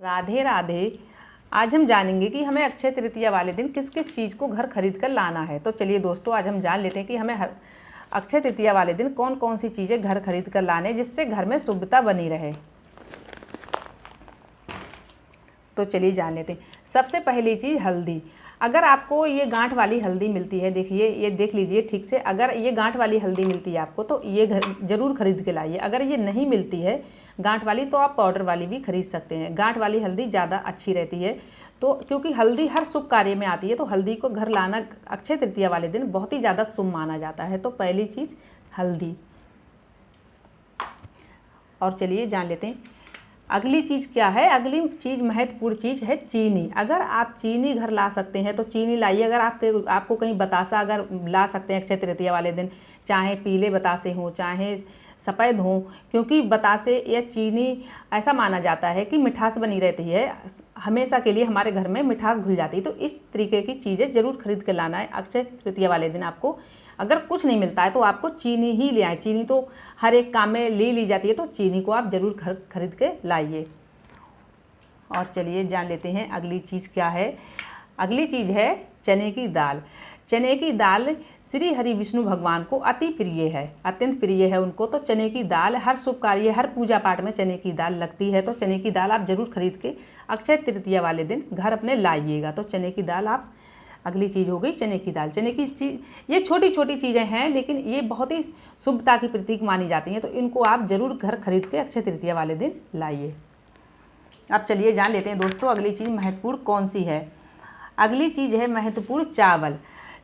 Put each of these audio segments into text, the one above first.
राधे राधे। आज हम जानेंगे कि हमें अक्षय तृतीया वाले दिन किस किस चीज़ को घर खरीद कर लाना है। तो चलिए दोस्तों, आज हम जान लेते हैं कि हमें अक्षय तृतीया वाले दिन कौन कौन सी चीज़ें घर खरीद कर लाने जिससे घर में शुभता बनी रहे। तो चलिए जान लेते हैं। सबसे पहली चीज़ हल्दी। अगर आपको ये गांठ वाली हल्दी मिलती है, देखिए ये देख लीजिए ठीक से, अगर ये गांठ वाली हल्दी मिलती है आपको तो ये ज़रूर खरीद के लाइए। अगर ये नहीं मिलती है गांठ वाली तो आप पाउडर वाली भी खरीद सकते हैं। गांठ वाली हल्दी ज़्यादा अच्छी रहती है, तो क्योंकि हल्दी हर शुभ कार्य में आती है, तो हल्दी को घर लाना अक्षय तृतीया वाले दिन बहुत ही ज़्यादा शुभ माना जाता है। तो पहली चीज़ हल्दी। और चलिए जान लेते हैं अगली चीज़ क्या है। अगली चीज़ महत्वपूर्ण चीज़ है चीनी। अगर आप चीनी घर ला सकते हैं तो चीनी लाइए। अगर आपको कहीं बतासा अगर ला सकते हैं अक्षय तृतीया वाले दिन, चाहे पीले बतासे हों चाहे सफ़ेद हों, क्योंकि बतासे या चीनी ऐसा माना जाता है कि मिठास बनी रहती है, हमेशा के लिए हमारे घर में मिठास घुल जाती है। तो इस तरीके की चीज़ें ज़रूर खरीद कर लाना है अक्षय तृतीया वाले दिन। आपको अगर कुछ नहीं मिलता है तो आपको चीनी ही ले आए। चीनी तो हर एक काम में ले ली जाती है, तो चीनी को आप ज़रूर खरीद के लाइए। और चलिए जान लेते हैं अगली चीज़ क्या है। अगली चीज़ है चने की दाल। चने की दाल श्री हरि विष्णु भगवान को अति प्रिय है, अत्यंत प्रिय है उनको। तो चने की दाल हर शुभ कार्य, हर पूजा पाठ में चने की दाल लगती है। तो चने की दाल आप ज़रूर खरीद के अक्षय तृतीया वाले दिन घर अपने लाइएगा। तो चने की दाल आप, अगली चीज़ हो गई चने की दाल। चने की चीज़ ये छोटी छोटी चीज़ें हैं, लेकिन ये बहुत ही शुभता की प्रतीक मानी जाती हैं, तो इनको आप ज़रूर घर खरीद के अक्षय तृतीया वाले दिन लाइए। अब चलिए जान लेते हैं दोस्तों अगली चीज़ महत्वपूर्ण कौन सी है। अगली चीज़ है महत्वपूर्ण चावल।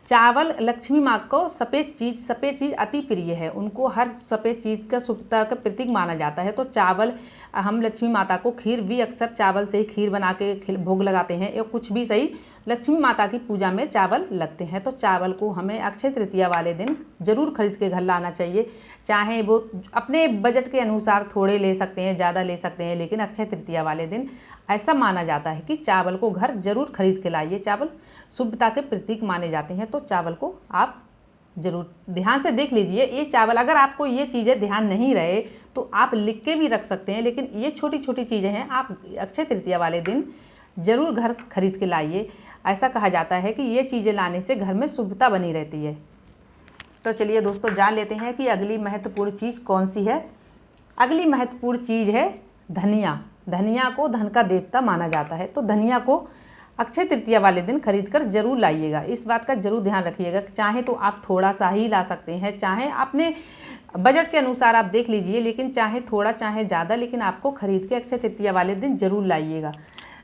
चावल लक्ष्मी माँ को सफ़ेद चीज़ अति प्रिय है, उनको हर सफ़ेद चीज़ का शुभता का प्रतीक माना जाता है। तो चावल हम लक्ष्मी माता को खीर भी अक्सर चावल से ही खीर बना के भोग लगाते हैं, या कुछ भी सही, लक्ष्मी माता की पूजा में चावल लगते हैं। तो चावल को हमें अक्षय तृतीया वाले दिन ज़रूर खरीद के घर लाना चाहिए। चाहे वो अपने बजट के अनुसार थोड़े ले सकते हैं, ज़्यादा ले सकते हैं, लेकिन अक्षय तृतीया वाले दिन ऐसा माना जाता है कि चावल को घर ज़रूर खरीद के लाइए। चावल शुभता के प्रतीक माने जाते हैं, तो चावल को आप ज़रूर ध्यान से देख लीजिए। ये चावल, अगर आपको ये चीज़ें ध्यान नहीं रहे तो आप लिख के भी रख सकते हैं, लेकिन ये छोटी छोटी चीज़ें हैं, आप अक्षय तृतीया वाले दिन ज़रूर घर खरीद के लाइए। ऐसा कहा जाता है कि ये चीज़ें लाने से घर में शुभता बनी रहती है। तो चलिए दोस्तों जान लेते हैं कि अगली महत्वपूर्ण चीज़ कौन सी है। अगली महत्वपूर्ण चीज़ है धनिया। धनिया को धन का देवता माना जाता है, तो धनिया को अक्षय तृतीया वाले दिन खरीद कर जरूर लाइएगा। इस बात का जरूर ध्यान रखिएगा। चाहे तो आप थोड़ा सा ही ला सकते हैं, चाहे अपने बजट के अनुसार आप देख लीजिए, लेकिन चाहे थोड़ा चाहे ज़्यादा, लेकिन आपको खरीद के अक्षय तृतीया वाले दिन जरूर लाइएगा।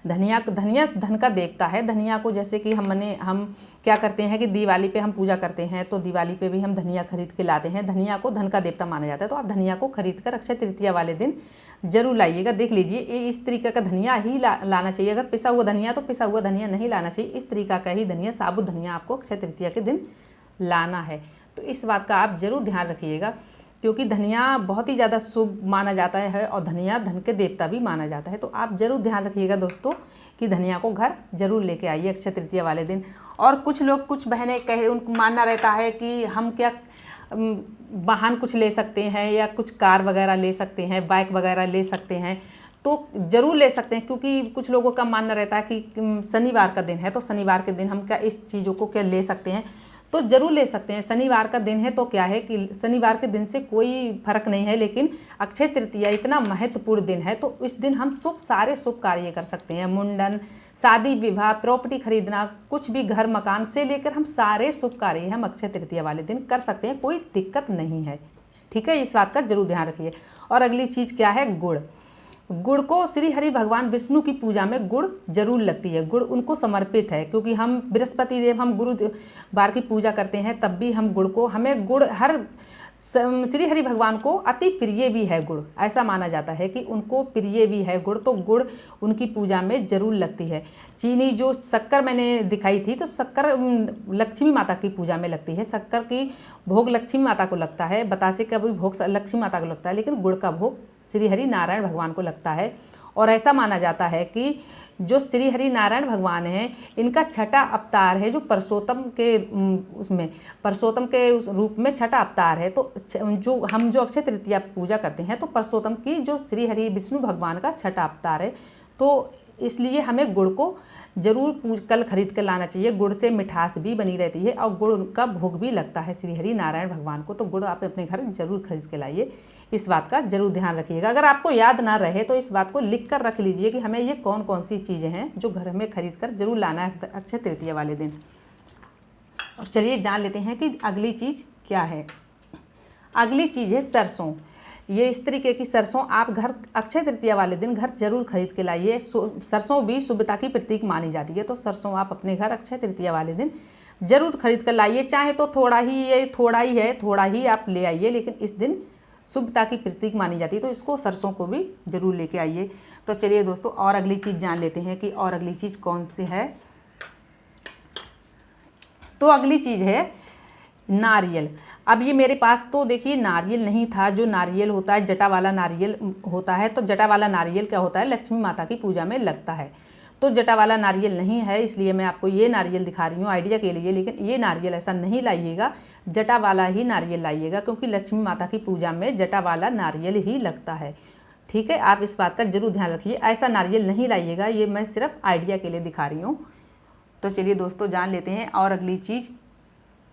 धनिया धन का देवता है। धनिया को जैसे कि हम क्या करते हैं कि दिवाली पे हम पूजा करते हैं, तो दिवाली पे भी हम धनिया खरीद के लाते हैं। धनिया को धन का देवता माना जाता है, तो आप धनिया को खरीद कर अक्षय तृतीया वाले दिन जरूर लाइएगा। देख लीजिए ये इस तरीके का धनिया ही लाना चाहिए। अगर पिसा हुआ धनिया तो पिसा हुआ धनिया नहीं लाना चाहिए, इस तरीका का ही धनिया, साबुत धनिया आपको अक्षय तृतीया के दिन लाना है। तो इस बात का आप जरूर ध्यान रखिएगा, क्योंकि धनिया बहुत ही ज़्यादा शुभ माना जाता है और धनिया धन के देवता भी माना जाता है। तो आप ज़रूर ध्यान रखिएगा दोस्तों कि धनिया को घर जरूर लेके आइए अक्षय तृतीया वाले दिन। और कुछ लोग, कुछ बहनें कहे, उनको मानना रहता है कि हम क्या वाहन कुछ ले सकते हैं या कुछ कार वगैरह ले सकते हैं, बाइक वगैरह ले सकते हैं, तो ज़रूर ले सकते हैं। क्योंकि कुछ लोगों का मानना रहता है कि शनिवार का दिन है, तो शनिवार के दिन हम क्या इस चीज़ों को क्या ले सकते हैं, तो ज़रूर ले सकते हैं। शनिवार का दिन है तो क्या है कि शनिवार के दिन से कोई फर्क नहीं है, लेकिन अक्षय तृतीया इतना महत्वपूर्ण दिन है, तो इस दिन हम सारे शुभ कार्य कर सकते हैं। मुंडन, शादी विवाह, प्रॉपर्टी खरीदना, कुछ भी घर मकान से लेकर हम सारे शुभ कार्य हम अक्षय तृतीया वाले दिन कर सकते हैं, कोई दिक्कत नहीं है। ठीक है, इस बात का जरूर ध्यान रखिए। और अगली चीज़ क्या है, गुड़। गुड़ को श्री हरि भगवान विष्णु की पूजा में गुड़ जरूर लगती है। गुड़ उनको समर्पित है, क्योंकि हम बृहस्पति देव, हम गुरुवार की पूजा करते हैं, तब भी हम गुड़ को, हमें गुड़ हर श्री हरि भगवान को अति प्रिय भी है। गुड़ ऐसा माना जाता है कि उनको प्रिय भी है गुड़, तो गुड़ उनकी पूजा में जरूर लगती है। चीनी, जो शक्कर मैंने दिखाई थी, तो शक्कर लक्ष्मी माता की पूजा में लगती है। शक्कर की भोग लक्ष्मी माता को लगता है, बतासे का भी भोग लक्ष्मी माता को लगता है, लेकिन गुड़ का भोग श्री हरि नारायण भगवान को लगता है। और ऐसा माना जाता है कि जो श्री हरि नारायण भगवान हैं, इनका छठा अवतार है, जो परसोत्तम के उसमें परसोत्तम के रूप में छठा अवतार है। तो जो अक्षय तृतीया पूजा करते हैं, तो परसोत्तम की जो श्री हरि विष्णु भगवान का छठा अवतार है, तो इसलिए हमें गुड़ को जरूर कल खरीद कर लाना चाहिए। गुड़ से मिठास भी बनी रहती है और गुड़ का भोग भी लगता है श्री हरि नारायण भगवान को। तो गुड़ आप अपने घर जरूर खरीद के लाइए, इस बात का जरूर ध्यान रखिएगा। अगर आपको याद ना रहे तो इस बात को लिख कर रख लीजिए कि हमें ये कौन कौन सी चीज़ें हैं जो घर में खरीद कर जरूर लाना है अक्षय तृतीया वाले दिन। और चलिए जान लेते हैं कि अगली चीज़ क्या है। अगली चीज़ है सरसों। ये इस तरीके की सरसों आप घर अक्षय तृतीया वाले दिन घर जरूर खरीद के लाइए। सरसों भी शुभता की प्रतीक मानी जाती है, तो सरसों आप अपने घर अक्षय तृतीया वाले दिन जरूर खरीद कर लाइए। चाहे तो थोड़ा ही आप ले आइए, लेकिन इस दिन शुभता की प्रतीक मानी जाती है, तो इसको सरसों को भी जरूर लेके आइए। तो चलिए दोस्तों और अगली चीज़ जान लेते हैं कि और अगली चीज़ कौन सी है। तो अगली चीज़ है नारियल। अब ये मेरे पास तो देखिए नारियल नहीं था। जो नारियल होता है जटा वाला नारियल होता है, तो जटा वाला नारियल क्या होता है, लक्ष्मी माता की पूजा में लगता है। तो जटा वाला नारियल नहीं है, इसलिए मैं आपको ये नारियल दिखा रही हूँ आइडिया के लिए। लेकिन ये नारियल ऐसा नहीं लाइएगा, जटा वाला ही नारियल लाइएगा, क्योंकि लक्ष्मी माता की पूजा में जटा वाला नारियल ही लगता है। ठीक है, आप इस बात का जरूर ध्यान रखिए। ऐसा नारियल नहीं लाइएगा, ये मैं सिर्फ आइडिया के लिए दिखा रही हूँ। तो चलिए दोस्तों जान लेते हैं और अगली चीज़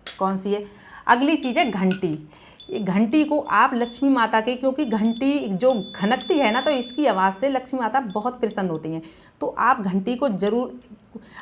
कौन सी है। अगली चीज़ है घंटी। घंटी को आप लक्ष्मी माता के, क्योंकि घंटी जो खनकती है ना, तो इसकी आवाज़ से लक्ष्मी माता बहुत प्रसन्न होती हैं। तो आप घंटी को जरूर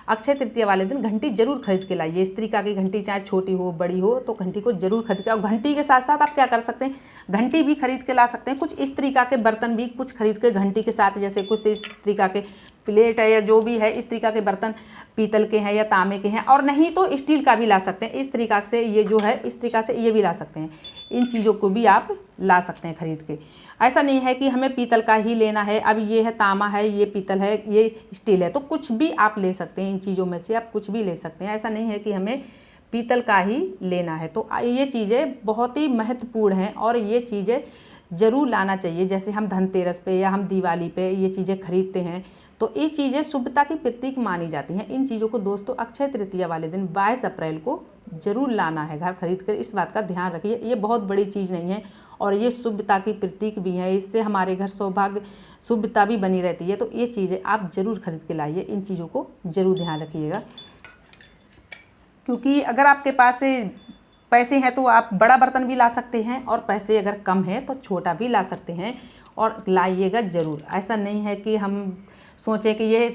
अक्षय तृतीया वाले दिन घंटी जरूर खरीद के लाइए। इस तरीका की घंटी चाहे छोटी हो बड़ी हो, तो घंटी को जरूर खरीद के। और घंटी के साथ साथ आप क्या कर सकते हैं, घंटी भी खरीद के ला सकते हैं। कुछ इस तरीका के बर्तन भी कुछ खरीद के घंटी के साथ, जैसे कुछ इस तरीका के प्लेट है या जो भी है, इस तरीका के बर्तन पीतल के हैं या तांबे के हैं, और नहीं तो स्टील का भी ला सकते हैं। इस तरीका से ये जो है इस तरीका से ये भी ला सकते हैं। इन चीज़ों को भी आप ला सकते हैं खरीद के। ऐसा नहीं है कि हमें पीतल का ही लेना है। अब ये है तांबा है, ये पीतल है, ये स्टील है, तो कुछ भी आप ले सकते हैं। इन चीज़ों में से आप कुछ भी ले सकते हैं। ऐसा नहीं है कि हमें पीतल का ही लेना है। तो ये चीज़ें बहुत ही महत्वपूर्ण हैं और ये चीज़ें ज़रूर लाना चाहिए। जैसे हम धनतेरस पे या हम दिवाली पे ये चीज़ें खरीदते हैं, तो ये चीज़ें शुभता की प्रतीक मानी जाती हैं। इन चीज़ों को दोस्तों अक्षय तृतीया वाले दिन 22 अप्रैल को ज़रूर लाना है घर खरीद कर। इस बात का ध्यान रखिए। ये बहुत बड़ी चीज़ नहीं है और ये शुभता की प्रतीक भी है। इससे हमारे घर सौभाग्य शुभता भी बनी रहती है। तो ये चीज़ें आप ज़रूर खरीद के लाइए। इन चीज़ों को ज़रूर ध्यान रखिएगा, क्योंकि अगर आपके पास पैसे हैं तो आप बड़ा बर्तन भी ला सकते हैं, और पैसे अगर कम है तो छोटा भी ला सकते हैं, और लाइएगा ज़रूर। ऐसा नहीं है कि हम सोचें कि ये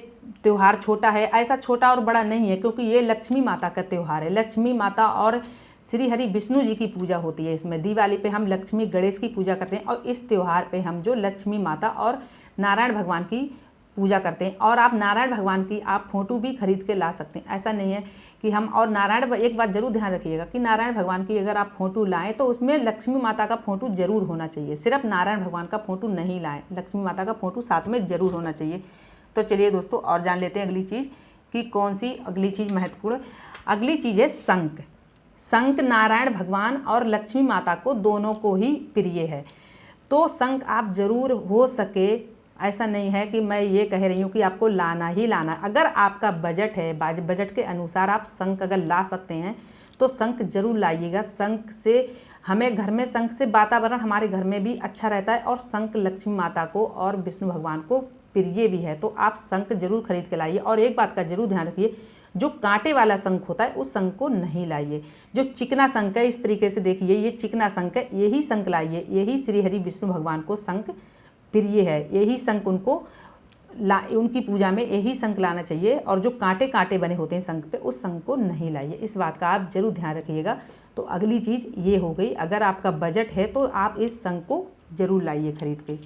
त्यौहार छोटा है। ऐसा छोटा और बड़ा नहीं है, क्योंकि ये लक्ष्मी माता का त्यौहार है। लक्ष्मी माता और श्री हरि विष्णु जी की पूजा होती है इसमें। दिवाली पे हम लक्ष्मी गणेश की पूजा करते हैं, और इस त्यौहार पे हम जो लक्ष्मी माता और नारायण भगवान की पूजा करते हैं। और आप नारायण भगवान की आप फ़ोटो भी खरीद के ला सकते हैं। ऐसा नहीं है कि हम, और नारायण, एक बात जरूर ध्यान रखिएगा कि नारायण भगवान की अगर आप फ़ोटो लाएँ तो उसमें लक्ष्मी माता का फ़ोटो जरूर होना चाहिए। सिर्फ नारायण भगवान का फ़ोटो नहीं लाएँ, लक्ष्मी माता का फ़ोटो साथ में ज़रूर होना चाहिए। तो चलिए दोस्तों और जान लेते हैं अगली चीज़ कि कौन सी अगली चीज़ महत्वपूर्ण। अगली चीज़ है शंख। शंख नारायण भगवान और लक्ष्मी माता को दोनों को ही प्रिय है। तो शंख आप जरूर, हो सके, ऐसा नहीं है कि मैं ये कह रही हूँ कि आपको लाना ही लाना। अगर आपका बजट है, बजट के अनुसार आप शंख अगर ला सकते हैं तो शंख जरूर लाइएगा। शंख से हमें घर में, शंख से वातावरण हमारे घर में भी अच्छा रहता है, और शंख लक्ष्मी माता को और विष्णु भगवान को प्रिय भी है। तो आप शंख जरूर खरीद के लाइए। और एक बात का जरूर ध्यान रखिए, जो कांटे वाला शंख होता है उस शंख को नहीं लाइए। जो चिकना शंख है, इस तरीके से देखिए, ये चिकना शंख है, यही शंख लाइए। यही श्री हरि विष्णु भगवान को शंख प्रिय है। यही शंख उनको उनकी पूजा में यही शंख लाना चाहिए। और जो कांटे कांटे बने होते हैं शंख पे, उस शंख को नहीं लाइए। इस बात का आप जरूर ध्यान रखिएगा। तो अगली चीज़ ये हो गई। अगर आपका बजट है तो आप इस शंख को जरूर लाइए खरीद के।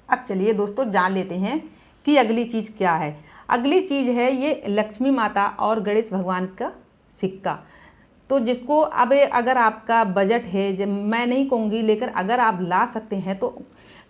अब चलिए दोस्तों जान लेते हैं कि अगली चीज़ क्या है। अगली चीज़ है ये लक्ष्मी माता और गणेश भगवान का सिक्का। तो जिसको अब अगर आपका बजट है, जब मैं नहीं कहूँगी, लेकिन अगर आप ला सकते हैं तो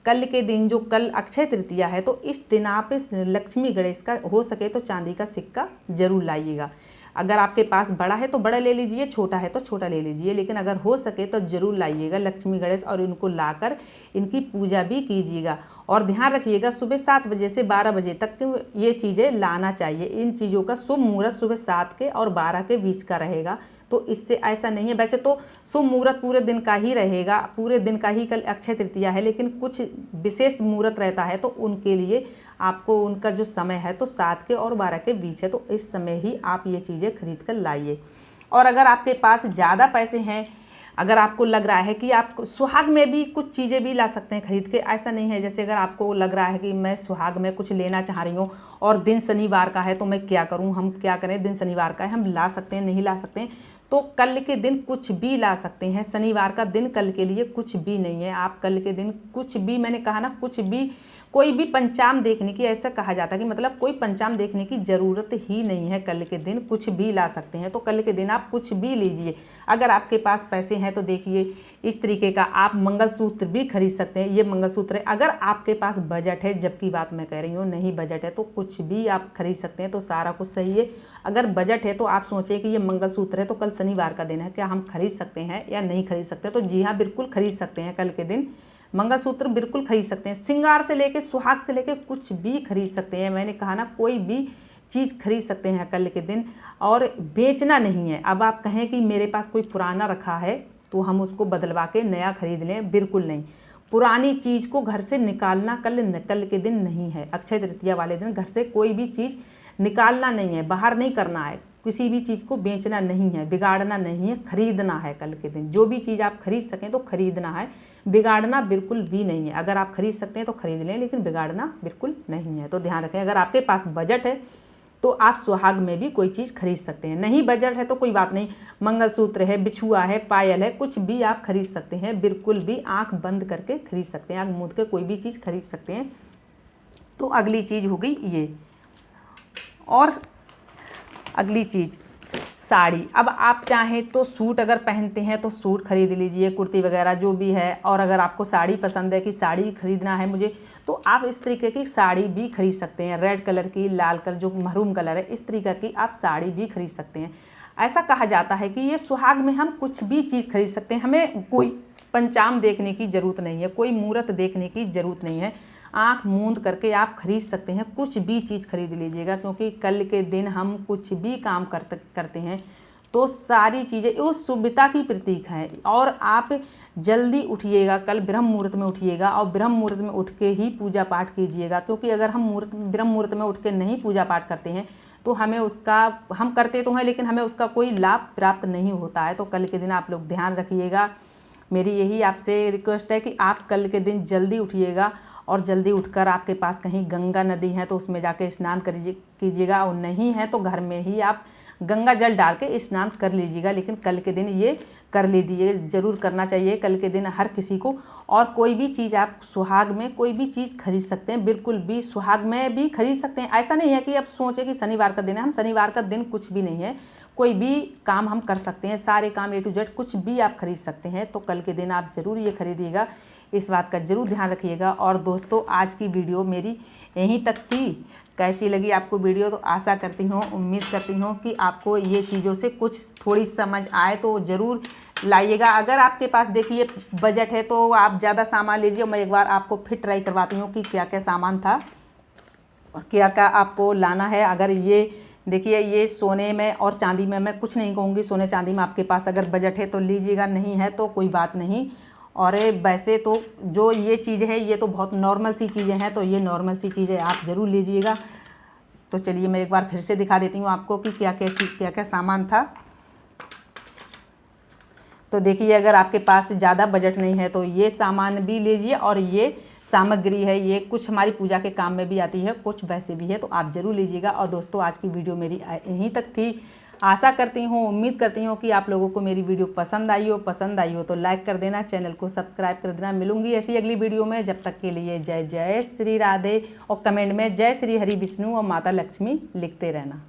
कल के दिन, जो कल अक्षय तृतीया है, तो इस दिन आप इस लक्ष्मी गणेश का हो सके तो चांदी का सिक्का जरूर लाइएगा। अगर आपके पास बड़ा है तो बड़ा ले लीजिए, छोटा है तो छोटा ले लीजिए, लेकिन अगर हो सके तो ज़रूर लाइएगा लक्ष्मी गणेश, और इनको लाकर इनकी पूजा भी कीजिएगा। और ध्यान रखिएगा सुबह 7 बजे से 12 बजे तक ये चीज़ें लाना चाहिए। इन चीज़ों का शुभ मुहूर्त सुबह 7 के और 12 के बीच का रहेगा। तो इससे ऐसा नहीं है। वैसे तो शुभ मुहूर्त पूरे दिन का ही रहेगा, पूरे दिन का ही कल अक्षय तृतीया है, लेकिन कुछ विशेष मुहूर्त रहता है तो उनके लिए आपको उनका जो समय है तो 7 के और 12 के बीच है, तो इस समय ही आप ये चीज़ें खरीद कर लाइए। और अगर आपके पास ज़्यादा पैसे हैं, अगर आपको लग रहा है कि आप सुहाग में भी कुछ चीज़ें भी ला सकते हैं खरीद के, ऐसा नहीं है। जैसे अगर आपको लग रहा है कि मैं सुहाग में कुछ लेना चाह रही हूँ और दिन शनिवार का है तो मैं क्या करूँ, हम क्या करें, दिन शनिवार का है, हम ला सकते हैं, नहीं ला सकते हैं तो कल के दिन कुछ भी ला सकते हैं। शनिवार का दिन कल के लिए कुछ भी नहीं है। आप कल के दिन कुछ भी, मैंने कहा ना, कुछ भी, कोई भी पंचांग देखने की, ऐसा कहा जाता है कि मतलब कोई पंचांग देखने की ज़रूरत ही नहीं है। कल के दिन कुछ भी ला सकते हैं, तो कल के दिन आप कुछ भी लीजिए। अगर आपके पास पैसे हैं तो देखिए इस तरीके का आप मंगलसूत्र भी खरीद सकते हैं। ये मंगलसूत्र है, अगर आपके पास बजट है, जबकि बात मैं कह रही हूँ नहीं बजट है तो कुछ भी आप खरीद सकते हैं, तो सारा कुछ सही है। अगर बजट है तो आप सोचें कि ये मंगलसूत्र है तो कल शनिवार का दिन है, क्या हम खरीद सकते हैं या नहीं खरीद सकते? तो जी हाँ, बिल्कुल खरीद सकते हैं। कल के दिन मंगलसूत्र बिल्कुल खरीद सकते हैं। श्रृंगार से लेके, सुहाग से लेके कुछ भी खरीद सकते हैं। मैंने कहा ना, कोई भी चीज़ खरीद सकते हैं कल के दिन, और बेचना नहीं है। अब आप कहें कि मेरे पास कोई पुराना रखा है तो हम उसको बदलवा के नया खरीद लें, बिल्कुल नहीं। पुरानी चीज़ को घर से निकालना कल के दिन नहीं है। अक्षय तृतीया वाले दिन घर से कोई भी चीज़ निकालना नहीं है, बाहर नहीं करना है, किसी भी चीज़ को बेचना नहीं है, बिगाड़ना नहीं है, खरीदना है। कल के दिन जो भी चीज़ आप खरीद सकें तो खरीदना है, बिगाड़ना बिल्कुल भी नहीं है। अगर आप खरीद सकते हैं तो खरीद लें, लेकिन बिगाड़ना बिल्कुल नहीं है। तो ध्यान रखें, अगर आपके पास बजट है तो आप सुहाग में भी कोई चीज़ खरीद सकते हैं। नहीं बजट है तो कोई बात नहीं, मंगलसूत्र है, बिछुआ है, पायल है, कुछ भी आप खरीद सकते हैं, बिल्कुल भी आंख बंद करके खरीद सकते हैं, आंख मूंद के कोई भी चीज़ खरीद सकते हैं। तो अगली चीज़ हो गई ये। और अगली चीज़ साड़ी। अब आप चाहें तो सूट अगर पहनते हैं तो सूट खरीद लीजिए, कुर्ती वगैरह जो भी है। और अगर आपको साड़ी पसंद है कि साड़ी खरीदना है मुझे, तो आप इस तरीके की साड़ी भी खरीद सकते हैं। रेड कलर की, लाल कलर, जो महरूम कलर है, इस तरीके की आप साड़ी भी खरीद सकते हैं। ऐसा कहा जाता है कि ये सुहाग में हम कुछ भी चीज़ खरीद सकते हैं, हमें कोई पंचांग देखने की ज़रूरत नहीं है, कोई मुहूर्त देखने की ज़रूरत नहीं है। आंख मूंद करके आप खरीद सकते हैं, कुछ भी चीज़ खरीद लीजिएगा, क्योंकि कल के दिन हम कुछ भी काम करते हैं तो सारी चीज़ें उस शुभता की प्रतीक हैं। और आप जल्दी उठिएगा, कल ब्रह्म मुहूर्त में उठिएगा और ब्रह्म मुहूर्त में उठ के ही पूजा पाठ कीजिएगा, क्योंकि अगर हम ब्रह्म मुहूर्त में उठ के नहीं पूजा पाठ करते हैं तो हमें उसका, हम करते तो हैं लेकिन हमें उसका कोई लाभ प्राप्त नहीं होता है। तो कल के दिन आप लोग ध्यान रखिएगा। मेरी यही आपसे रिक्वेस्ट है कि आप कल के दिन जल्दी उठिएगा और जल्दी उठकर आपके पास कहीं गंगा नदी है तो उसमें जाके स्नान कीजिएगा, और नहीं है तो घर में ही आप गंगा जल डाल के स्नान कर लीजिएगा। लेकिन कल के दिन ये कर लीजिए, ज़रूर करना चाहिए कल के दिन हर किसी को। और कोई भी चीज़ आप सुहाग में कोई भी चीज़ खरीद सकते हैं, बिल्कुल भी सुहाग में भी खरीद सकते हैं। ऐसा नहीं है कि आप सोचें कि शनिवार का दिन है, हम शनिवार का दिन कुछ भी नहीं है, कोई भी काम हम कर सकते हैं, सारे काम A to Z कुछ भी आप खरीद सकते हैं। तो कल के दिन आप ज़रूर ये खरीदिएगा, इस बात का ज़रूर ध्यान रखिएगा। और दोस्तों, आज की वीडियो मेरी यहीं तक थी। कैसी लगी आपको वीडियो, तो आशा करती हूँ, उम्मीद करती हूँ कि आपको ये चीज़ों से कुछ थोड़ी समझ आए, तो ज़रूर लाइएगा। अगर आपके पास देखिए बजट है तो आप ज़्यादा सामान लीजिए। मैं एक बार आपको फिर ट्राई करवाती हूँ कि क्या क्या सामान था और क्या क्या आपको लाना है। अगर ये देखिए, ये सोने में और चांदी में मैं कुछ नहीं कहूँगी, सोने चांदी में आपके पास अगर बजट है तो लीजिएगा, नहीं है तो कोई बात नहीं। और वैसे तो जो ये चीज़ है ये तो बहुत नॉर्मल सी चीज़ें हैं, तो ये नॉर्मल सी चीज़ें आप ज़रूर लीजिएगा। तो चलिए मैं एक बार फिर से दिखा देती हूँ आपको कि क्या क्या सामान था। तो देखिए, अगर आपके पास ज़्यादा बजट नहीं है तो ये सामान भी लीजिए, और ये सामग्री है, ये कुछ हमारी पूजा के काम में भी आती है, कुछ वैसे भी है, तो आप ज़रूर लीजिएगा। और दोस्तों, आज की वीडियो मेरी यहीं तक थी। आशा करती हूँ, उम्मीद करती हूँ कि आप लोगों को मेरी वीडियो पसंद आई हो तो लाइक कर देना, चैनल को सब्सक्राइब कर देना। मिलूंगी ऐसी अगली वीडियो में, जब तक के लिए जय जय श्री राधे। और कमेंट में जय श्री हरि विष्णु और माता लक्ष्मी लिखते रहना।